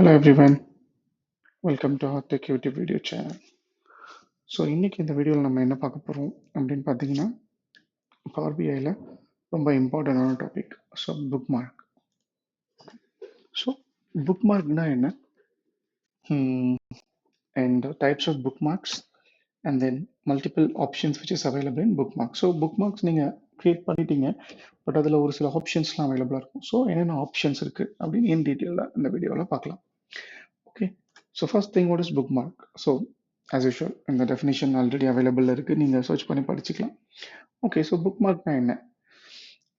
Hello everyone, welcome to our Tech YouTube video channel. So இன்னைக்கு இந்த வீடியோவில் நம்ம என்ன பார்க்க போகிறோம் அப்படின்னு பார்த்தீங்கன்னா பவர் பிஐயில் ரொம்ப இம்பார்ட்டண்டான topic. So bookmark. So புக் மார்க்னா என்ன, and types of bookmarks, and then multiple options which is available in bookmark. So bookmarks நீங்கள் க்ரியேட் பண்ணிட்டீங்க, பட் அதில் ஒரு சில ஆப்ஷன்ஸ்லாம் அவைலபிளாக இருக்கும். ஸோ என்னென்ன ஆப்ஷன்ஸ் இருக்குது அப்படின்னு இன் டீட்டெயிலாக இந்த வீடியோவில் பார்க்கலாம். Okay, so first thing, what is bookmark? So as usual, இந்த definition already available இருக்கு, நீங்க search பண்ணி படிச்சுக்கலாம். Okay, so bookmarkனா என்ன?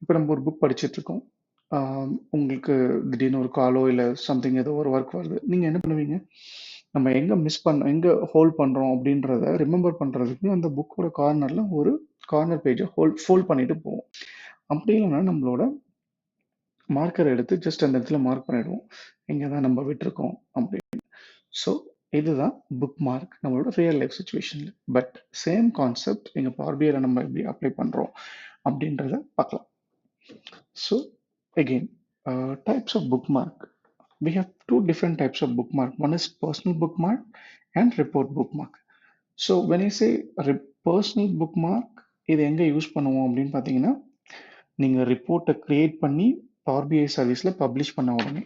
இப்போ நம்ம ஒரு புக் படிச்சுட்டு இருக்கோம், உங்களுக்கு திடீர்னு ஒரு காலோ இல்லை சம்திங் ஏதோ ஒரு ஒர்க் வருது, நீங்க என்ன பண்ணுவீங்க, நம்ம எங்க மிஸ் பண்ண எங்க ஹோல்ட் பண்றோம் அப்படின்றத ரிமெம்பர் பண்றதுக்கு அந்த புக்கோட கார்னர்ல ஒரு கார்னர் பேஜை ஃபோல்ட் பண்ணிட்டு போவோம். அப்படி இல்லைன்னா நம்மளோட மார்க்கர் எடுத்து ஜஸ்ட் அந்த இடத்துல மார்க் பண்ணிடுவோம் எங்கே தான் நம்ம விட்டுருக்கோம் அப்படின்னு. ஸோ இதுதான் புக் மார்க் நம்மளோட ரியல் லைஃப் சுச்சுவேஷனில். பட் சேம் கான்செப்ட் எங்கள் பார்பியில் நம்ம எப்படி அப்ளை பண்ணுறோம் அப்படின்றத பார்க்கலாம். So again, types of bookmark. We have two different types of bookmark. One is personal bookmark and report bookmark. So when I say personal bookmark, இது எங்கே யூஸ் பண்ணுவோம் அப்படின்னு பார்த்தீங்கன்னா, நீங்கள் ரிப்போர்ட்டை க்ரியேட் பண்ணி பவர் பிஐ சர்வீஸில் பப்ளிஷ் பண்ண உடனே.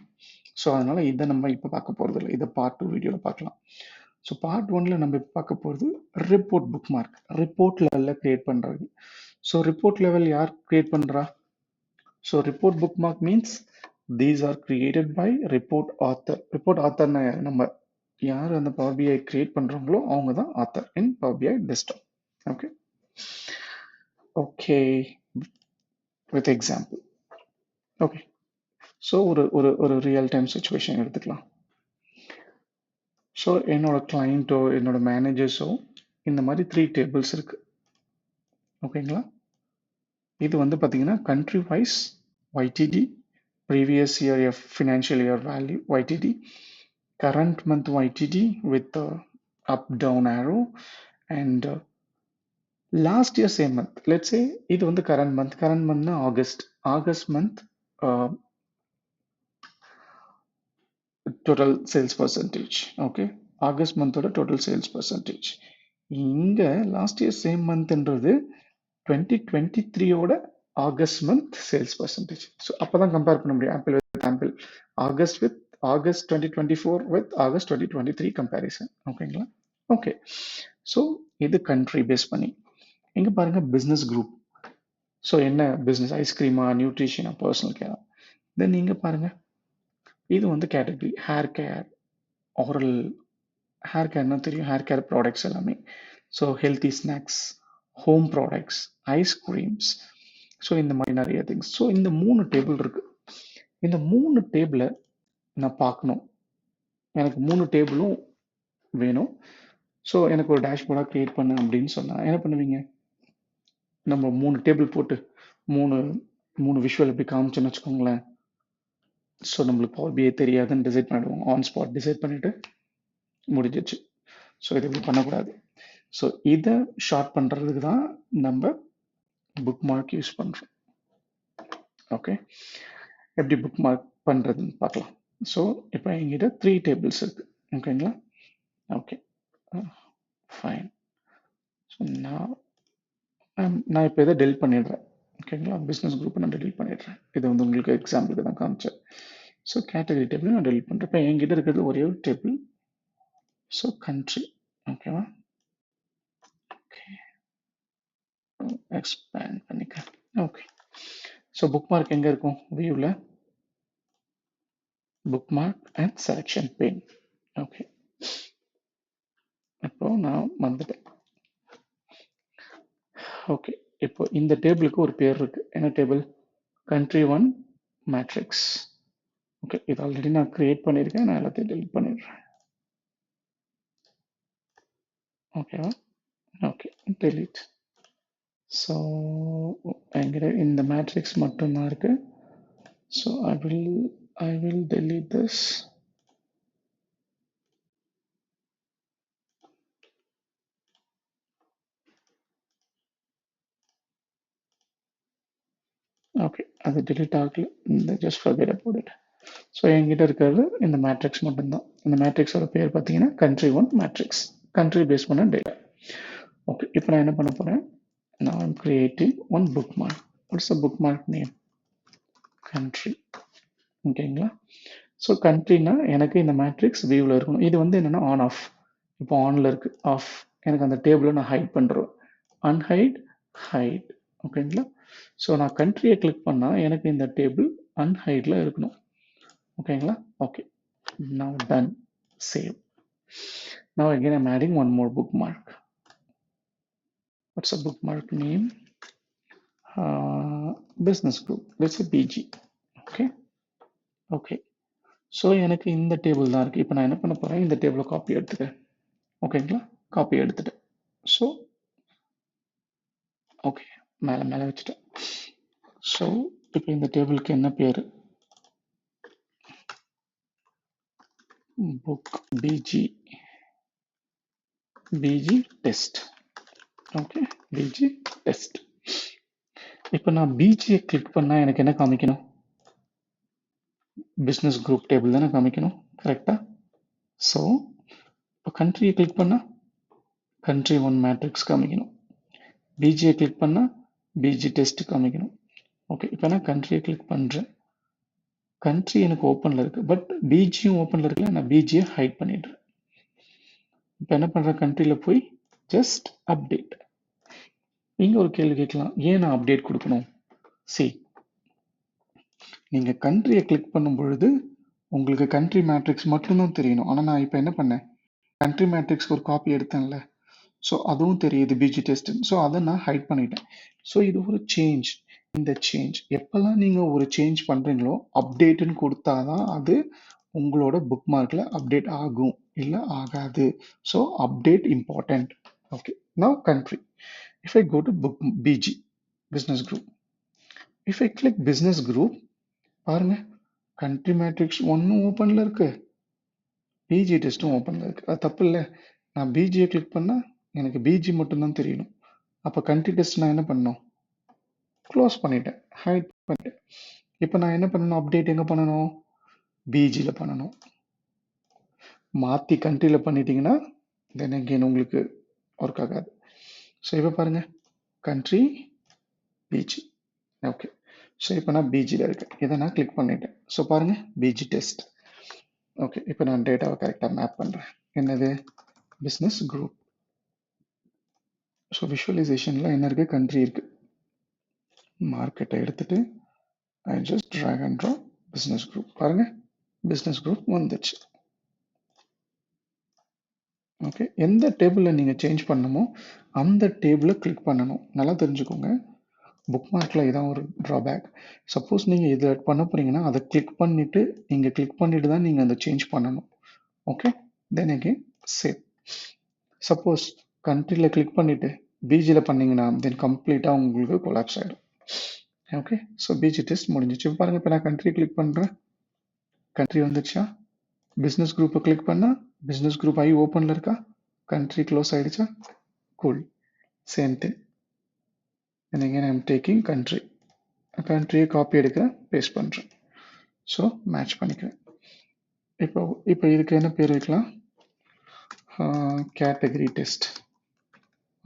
ஸோ அதனால் இதை நம்ம இப்போ பார்க்க போகிறது இல்லை, இதை பார்ட் 2 வீடியோவில் பார்க்கலாம். ஸோ பார்ட் 1ல் நம்ம இப்போ பார்க்க போகிறது ரிப்போர்ட் புக் மார்க், ரிப்போர்ட் லெவலில் க்ரியேட் பண்ணுறது. ஸோ ரிப்போர்ட் லெவல் யார் க்ரியேட் பண்ணுறா? So report bookmark means these are created by report author. Report ஆத்தர்னா நம்ம யார் அந்த பவர் பிஐ கிரியேட் பண்ணுறாங்களோ அவங்க தான் author in power BI desktop. Okay okay, with example. Okay, so ஒரு ஒரு ஒரு ரியல் டைம் சுச்சுவேஷன் எடுத்துக்கலாம். ஸோ என்னோட கிளைண்ட்டோ என்னோட மேனேஜர்ஸோ இந்த மாதிரி 3 டேபிள்ஸ் இருக்கு. ஓகேங்களா, இது வந்து பார்த்தீங்கன்னா country wise YTD, previous year financial year value YTD, current month YTD with the up down arrow, and last year same month. Let's say இது வந்து current monthனா August month total sales percentage. Okay, August month ஓட total sales percentage. இங்க last year same monthன்றது 2023 ஓட August month sales percentage. So அப்பதான் compare பண்ண முடியும் apple with apple, August 2024 with August 2023 comparison. ஓகேங்களா? Okay, so இது கண்ட்ரி பேஸ் பண்ணி. இங்க பாருங்க பிஸ்னஸ் குரூப். ஸோ என்ன பிஸ்னஸ், ஐஸ்கிரீமா, நியூட்ரிஷனா, பர்சனல் கேரா. தென் இங்க பாருங்க, இது வந்து கேட்டகரி ஹேர் கேர், ஆரல் ஹேர் கேர்னா தெரியும், ஹேர் கேர் ப்ராடக்ட்ஸ் எல்லாமே. So healthy snacks, home products, ice creams, so இந்த மாதிரி நிறைய திங்ஸ். ஸோ இந்த 3 டேபிள் இருக்கு. இந்த 3 டேபிளை நான் பார்க்கணும், எனக்கு 3 டேபிளும் வேணும். ஸோ எனக்கு ஒரு டேஷ்போர்டாக க்ரியேட் பண்ணு அப்படின்னு சொன்னால் என்ன பண்ணுவீங்க, நம்ம 3 டேபிள் போட்டு 3 விஷுவல் எப்படி காமிச்சோன்னு வச்சுக்கோங்களேன். ஸோ நம்மளுக்கு பவர் பிஐ தெரியாதுன்னு டிசைட் பண்ணிடுவோம், ஆன் ஸ்பாட் டிசைட் பண்ணிட்டு முடிஞ்சிச்சு. ஸோ இது இப்படி பண்ணக்கூடாது. ஸோ இதை ஷார்ட் பண்ணுறதுக்கு தான் நம்ம புக் மார்க் யூஸ் பண்ணுறோம். ஓகே, எப்படி புக் மார்க் பண்ணுறதுன்னு பார்க்கலாம். ஸோ இப்போ எங்கிட்ட 3 டேபிள்ஸ் இருக்கு. ஓகேங்களா? Okay fine. ஸோ நான் இப்போ இதை டெலிட் பண்ணிடுறேன். ஓகேங்களா, பிஸ்னஸ் குரூப்பை நான் டெலிட் பண்ணிடுறேன். இது வந்து உங்களுக்கு எக்ஸாம்பிளுக்கு தான் காமிச்சேன். ஸோ கேட்டகரி டேபிள் நான் டெலிட் பண்ணுறேன். இப்போ என்கிட்ட இருக்கிறது ஒரே ஒரு டேபிள். So country. ஓகேவா? ஓகே, எக்ஸ்பேண்ட் பண்ணிக்கிறேன். ஓகே, ஸோ புக் மார்க் எங்கே இருக்கும்? வியூவில் book mark and selection pain. Okay, இப்போ நான் வந்துட்டேன். ஓகே, இப்போ இந்த டேபிளுக்கு ஒரு பேர் இருக்கு. என்ன டேபிள்? Country 1 matrix. ஓகே, இது ஆல்ரெடி நான் கிரியேட் பண்ணியிருக்கேன், நான் எல்லாத்தையும் டெலிட் பண்ணிடுறேன். ஓகேவா? Okay, delete. ஸோ என்கிட்ட இந்த மேட்ரிக்ஸ் மட்டும்தான் இருக்கு. So I will delete this. Okay, அது delete ஆகல, just forget about it. So என்கிட்ட இருக்கிறது இந்த மேட்ரிக்ஸ் மட்டும்தான். இந்த மேட்ரிக்ஸோட பேர் பார்த்தீங்கன்னா country1 மேட்ரிக்ஸ், கண்ட்ரி பேஸ் பண்ண டேட்டா. ஓகே, இப்போ நான் என்ன பண்ண போகிறேன், now I'm creating one bookmark. What's the bookmark name? Country. ஓகேங்களா? ஸோ கண்ட்ரினா எனக்கு இந்த மேட்ரிக்ஸ் வியூவில் இருக்கணும். இது வந்து என்னென்னா ஆன் ஆஃப், இப்போ ஆனில் இருக்குது, ஆஃப். எனக்கு அந்த டேபிளை நான் ஹைட் பண்ணுறேன், அன்ஹைட், ஹைட். ஓகேங்களா? ஸோ நான் கண்ட்ரியை கிளிக் பண்ணால் எனக்கு இந்த டேபிள் அன்ஹைடில் இருக்கணும். ஓகேங்களா? Okay, now done, save. Now again I'm adding one more bookmark. What's the bookmark name? Business group, let's say BG. Okay, okay. So எனக்கு இந்த டேபிள் தான் இருக்குது. இப்போ நான் என்ன பண்ண போகிறேன், இந்த டேபிளை காப்பி எடுத்துக்கிறேன். ஓகேங்களா? காப்பி எடுத்துட்டேன். ஸோ ஓகே, மேலே மேலே வச்சுட்டேன். ஸோ இப்போ இந்த டேபிளுக்கு என்ன பேர், book PG, PG test. Okay, PG test. இப்போ நான் பிஜியை கிளிக் பண்ணால் எனக்கு என்ன காமிக்கணும், பிஸ்னஸ் குரூப் டேபிள் தானே காமிக்கணும், கரெக்டாக? ஸோ இப்போ கண்ட்ரியை கிளிக் பண்ணால் country1 மேட்ரிக்ஸ் காமிக்கணும், பிஜியை கிளிக் பண்ணால் பிஜி டெஸ்ட் காமிக்கணும். ஓகே, இப்போ நான் கண்ட்ரியை கிளிக் பண்ணுறேன், கண்ட்ரி எனக்கு ஓப்பனில் இருக்குது, பட் பிஜியும் ஓப்பனில் இருக்குல்ல, நான் பிஜியை ஹைட் பண்ணிடுறேன். இப்போ என்ன பண்ணுறேன், கண்ட்ரியில் போய் ஜஸ்ட் அப்டேட். இங்கே ஒரு கேள்வி கேட்கலாம், ஏன் நான் அப்டேட் கொடுக்கணும்? சி, நீங்கள் கண்ட்ரியை கிளிக் பண்ணும் பொழுது உங்களுக்கு கண்ட்ரி மேட்ரிக்ஸ் மட்டும்தான் தெரியணும். ஆனால் நான் இப்போ என்ன பண்ணேன், கண்ட்ரி மேட்ரிக்ஸ்க்கு ஒரு காப்பி எடுத்தேன்ல, ஸோ அதுவும் தெரியுது பிஜி டெஸ்ட். ஸோ அதை நான் ஹைட் பண்ணிட்டேன். ஸோ இது ஒரு சேஞ்ச். இந்த சேஞ்ச் எப்போல்லாம் நீங்கள் ஒரு சேஞ்ச் பண்ணுறீங்களோ அப்டேட்டுன்னு கொடுத்தாதான் அது உங்களோட புக் மார்க்கில் அப்டேட் ஆகும், இல்லை ஆகாது. So update important. Okay, now country. If I go to book PG business group, if I click business group, பாருங்க கண்ட்ரி மேட்ரிக்ஸ் ஒன்றும் ஓப்பனில் இருக்கு, பிஜி டெஸ்ட்டும் ஓப்பனில் இருக்கு. அது தப்பு இல்லை. நான் பிஜியை கிளிக் பண்ணால் எனக்கு பிஜி மட்டும்தான் தெரியணும். அப்போ கண்ட்ரி டெஸ்ட் நான் என்ன பண்ணணும், க்ளோஸ் பண்ணிட்டேன், ஹைட் பண்ணிட்டேன். இப்போ நான் என்ன பண்ணணும், அப்டேட் எங்கே பண்ணணும், பிஜியில் பண்ணணும். மாற்றி கண்ட்ரியில் பண்ணிட்டீங்கன்னா தென் அகெயின் உங்களுக்கு ஒர்க் ஆகாது. ஸோ இப்போ பாருங்கள், கண்ட்ரி பிஜி. ஓகே, ஸோ இப்போ நான் பிஜியில் இருக்கேன், இதை நான் கிளிக் பண்ணிட்டேன். ஸோ பாருங்கள், பிஜி டெஸ்ட். ஓகே, இப்போ நான் டேட்டாவை கரெக்டாக மேப் பண்ணுறேன். என்னது, பிஸ்னஸ் குரூப். ஸோ விஷுவலைசேஷனில் என்ன இருக்குது, கண்ட்ரி இருக்குது. மார்க்கெட்டை எடுத்துகிட்டு I just drag and drop business group. பாருங்கள், பிஸ்னஸ் குரூப் வந்துச்சு. ஓகே, எந்த டேபிளில் நீங்கள் சேஞ்ச் பண்ணணுமோ அந்த டேபிளை கிளிக் பண்ணணும். நல்லா தெரிஞ்சுக்கோங்க, புக் மார்க்கில் இதான் ஒரு ட்ராபேக். சப்போஸ் நீங்கள் இதில் பண்ண போகிறீங்கன்னா அதை கிளிக் பண்ணிவிட்டு தான் நீங்கள் அதை சேஞ்ச் பண்ணணும். Okay, then again save. Suppose கண்ட்ரியில் கிளிக் பண்ணிவிட்டு பிஜியில் பண்ணிங்கன்னா தென் கம்ப்ளீட்டாக உங்களுக்கு கொலாப்ஸ் ஆகிடும். ஓகே, ஸோ பிஜி டெஸ்ட் முடிஞ்சிச்சு. பாருங்கள், இப்போ நான் கண்ட்ரி கிளிக் பண்ணுறேன், கண்ட்ரி வந்துச்சா. பிஸ்னஸ் குரூப்பை கிளிக் பண்ணால் பிஸ்னஸ் குரூப் ஐ ஓப்பனில் இருக்கா, கண்ட்ரி க்ளோஸ் ஆகிடுச்சா. Cool, same thing. and again I'm taking country, கண்ட்ரியை காப்பி எடுக்கிறேன், பேஸ்ட் பண்ணுறேன். ஸோ மேட்ச் பண்ணிக்கிறேன். இப்போ இதுக்கு என்ன பேர் வைக்கலாம், கேட்டகரி டெஸ்ட்.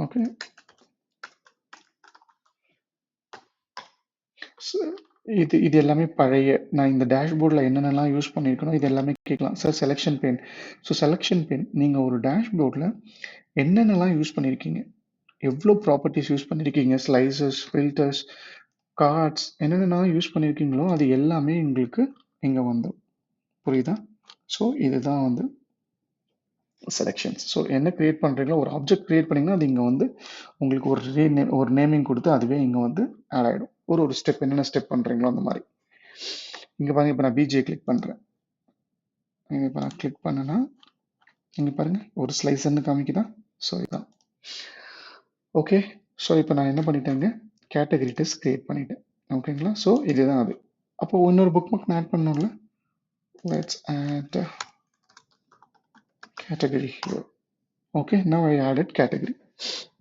ஓகே, இது எல்லாமே பழைய, நான் இந்த டேஷ்போர்டில் என்னென்னலாம் யூஸ் பண்ணியிருக்கணும் இது எல்லாமே கேட்கலாம். Sir selection pain. So selection pain நீங்கள் ஒரு டேஷ்போர்டில் என்னென்னலாம் யூஸ் பண்ணியிருக்கீங்க, எவ்வளோ ப்ராப்பர்ட்டிஸ் யூஸ் பண்ணியிருக்கீங்க, ஸ்லைசஸ், ஃபில்டர்ஸ், கார்ட்ஸ், என்னென்ன யூஸ் பண்ணியிருக்கீங்களோ அது எல்லாமே உங்களுக்கு இங்கே வந்துடும். புரியுதா? ஸோ இதுதான் வந்து செலெக்ஷன்ஸ். ஸோ என்ன கிரியேட் பண்ணுறீங்களோ, ஒரு ஆப்ஜெக்ட் கிரியேட் பண்ணிங்கன்னா அது இங்கே வந்து உங்களுக்கு ஒரு நேமிங் கொடுத்து அதுவே இங்கே வந்து ஆட் ஆகிடும். ஒரு ஸ்டெப் என்னென்ன ஸ்டெப் பண்ணுறீங்களோ அந்த மாதிரி. இங்கே பாருங்கள், இப்போ நான் பிஜியை கிளிக் பண்ணுறேன். இப்போ நான் கிளிக் பண்ணேன்னா இங்கே பாருங்கள் ஒரு ஸ்லைசர்னு காமிக்குதா. ஸோ இதுதான். ஓகே, ஸோ இப்போ நான் என்ன பண்ணிட்டேங்க, கேட்டகரி டெஸ்ட் கிரியேட் பண்ணிட்டேன். ஓகேங்களா? ஸோ இதுதான் அது. அப்போ இன்னொரு புக் மார்க் ஆட் பண்ணணும்ல, let's add category here. Okay, now I added category.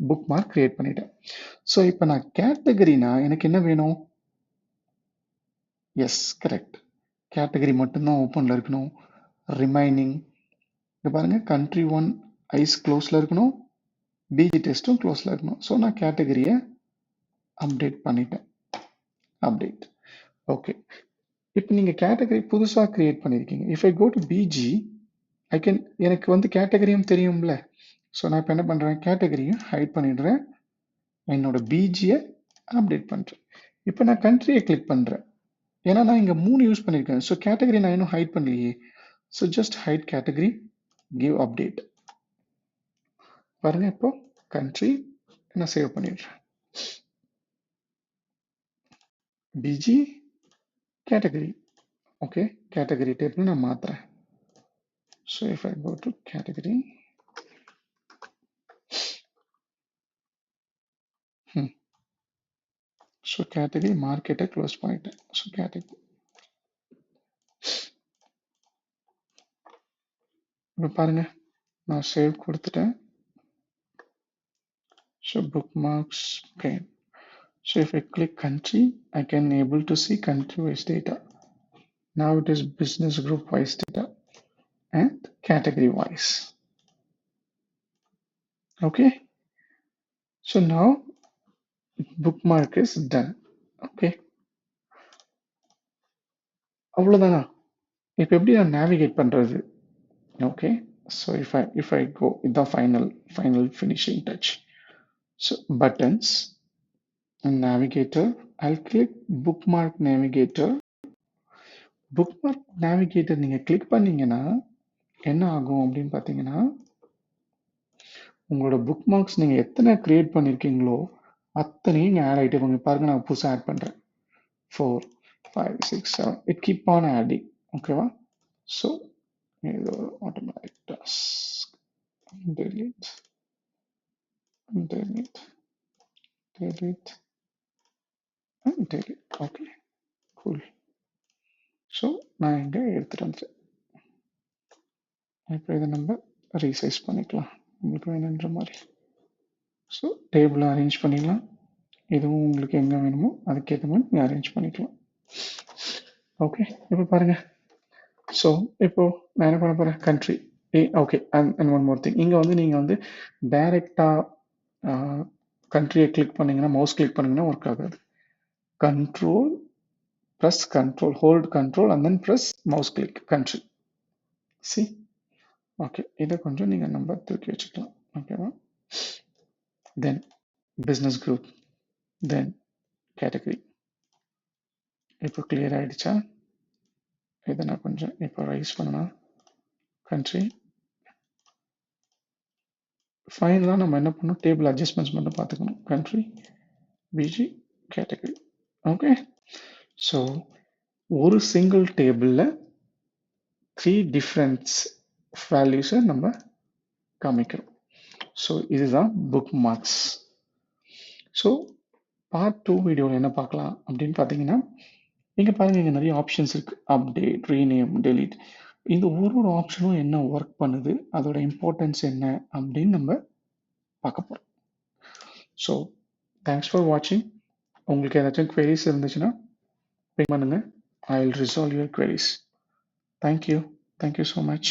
bookmark create பண்ணிட்டேன். ஸோ இப்போ நான் கேட்டகரினா எனக்கு என்ன வேணும், எஸ் கரெக்ட், கேட்டகரி மட்டும்தான் ஓப்பனில் இருக்கணும். ரிமைனிங் இங்கே பாருங்கள், country 1 ஐஸ் க்ளோஸில் இருக்கணும், பிஜி டெஸ்ட்டும் க்ளோஸில் இருக்கணும். ஸோ நான் கேட்டகரியை அப்டேட் பண்ணிட்டேன். அப்டேட். ஓகே, இப்போ நீங்கள் கேட்டகரி புதுசாக க்ரியேட் பண்ணியிருக்கீங்க. If I go to PG I can, எனக்கு வந்து கேட்டகரியும் தெரியும்ல. ஸோ நான் இப்போ என்ன பண்ணுறேன், கேட்டகரியும் ஹைட் பண்ணிடுறேன், என்னோட பிஜியை அப்டேட் பண்ணுறேன். இப்போ நான் கண்ட்ரியை கிளிக் பண்ணுறேன், ஏன்னா நான் இங்கே 3 யூஸ் பண்ணியிருக்கேன். ஸோ கேட்டகரி நான் இன்னும் ஹைட் பண்ணலையே. So just hide category, give update. பாருங்க, இப்போ கண்ட்ரி நான் சேவ் பண்ணிடுறேன். பிஜி கேட்டகரி. ஓகே, கேட்டகரி டேபிள் நான் மாத்துறேன். So if I go to category, so category மார்க்கெட்டை க்ளோஸ் பண்ணிட்டேன். ஸோ கேட்டகரி இப்போ பாருங்க, நான் சேவ் கொடுத்துட்டேன். So bookmarks pane. So if I click country, I can able to see country wise data. Now it is business group wise data and category wise. Okay. So now bookmark is done. Okay. அவ்வளவுதானா? இப்போ எப்படி நான் navigate பண்றது? Okay. So if I go with the final finishing touch. So buttons and navigator. I'll click bookmark navigator. Bookmark navigator நீங்க click பண்ணீங்கன்னா என்ன ஆகும் அப்படின்னு பார்த்தீங்கன்னா, உங்களோட புக் மார்க்ஸ் நீங்கள் எத்தனை கிரியேட் பண்ணியிருக்கீங்களோ அத்தனையும் இங்கே ஆட் ஆகிட்டு போங்க. பாருங்க, நான் புதுசாக ஆட் பண்ணுறேன். 4 5 6 7 இட் கீப் ஆன் ஆடிங். ஓகேவா? ஸோ இது ஒரு automatic task. delete delete delete and delete. Okay, cool. So நான் இங்கே எடுத்துகிட்டு வந்துட்டேன். இப்போ இதை நம்ம ரீசைஸ் பண்ணிக்கலாம் உங்களுக்கு வேணுன்ற மாதிரி. ஸோ டேபிளை அரேஞ்ச் பண்ணிக்கலாம். இதுவும் உங்களுக்கு எங்கே வேணுமோ அதுக்கேற்ற மாதிரி நீங்கள் அரேஞ்ச் பண்ணிக்கலாம். ஓகே, இப்போ பாருங்கள். ஸோ இப்போ நான் என்ன பண்ண போகிறேன், country. Okay, and one more thing, இங்கே வந்து நீங்கள் வந்து டைரெக்டாக கண்ட்ரியை கிளிக் பண்ணிங்கன்னா, மவுஸ் கிளிக் பண்ணிங்கன்னா ஒர்க் ஆகாது. Control plus control, hold control and then plus mouse click country. C, okay, இதை கொஞ்சம் நீங்கள் நம்பர் தூக்கி வச்சுக்கலாம். ஓகேவா? தென் பிஸ்னஸ் குரூப், தென் கேட்டகரி. இப்போ கிளியர் ஆகிடுச்சா? இதை நான் கொஞ்சம் இப்போ ரைஸ் பண்ணலாம். கண்ட்ரி. ஃபைனலாக நம்ம என்ன பண்ணணும், டேபிள் அட்ஜஸ்ட்மெண்ட்ஸ் மட்டும் பார்த்துக்கணும். Country, PG, category. Okay, so ஒரு சிங்கிள் டேபிளில் 3 டிஃப்ரெண்ட்ஸ் வேல்யூஸை நம்ம காமிக்கிறோம். ஸோ இதுதான் புக் மார்க்ஸ். ஸோ பார்ட் 2 வீடியோவில் என்ன பார்க்கலாம் அப்படின்னு பார்த்தீங்கன்னா, இங்கே பாருங்கள், இங்கே நிறைய ஆப்ஷன்ஸ் இருக்குது. Update, rename, delete. இந்த ஒரு ஆப்ஷனும் என்ன ஒர்க் பண்ணுது, அதோட இம்பார்ட்டன்ஸ் என்ன அப்படின்னு நம்ம பார்க்க போகிறோம். ஸோ தேங்க்ஸ் ஃபார் வாட்சிங். உங்களுக்கு ஏதாச்சும் queries இருந்துச்சுன்னா ping பண்ணுங்க. I will resolve your queries. Thank you so much.